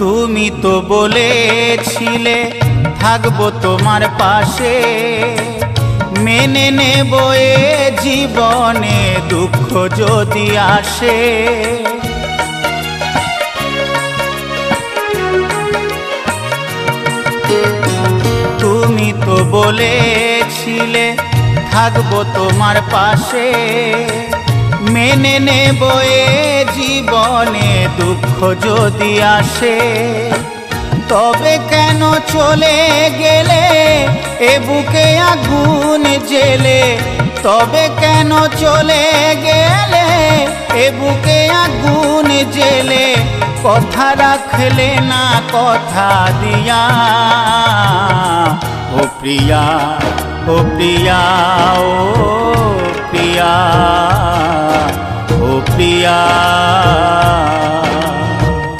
তুমি তো বলেছিলে থাকবো তোমার পাশে, মেনে নেব এ জীবনে দুঃখ যদি আসে। তুমি তো বলেছিলে থাকবো তোমার পাশে, মেনে নেব এ জীবনে দুঃখ যদি আসে। তবে কেন চলে গেলে এ বুকে আগুন জেলে, তবে কেন চলে গেলে এ বুকে আগুন জেলে, কথা রাখলে না কথা দিয়া। ও প্রিয়া, ও প্রিয়া, ও প্রিয়া, ও প্রিয়া।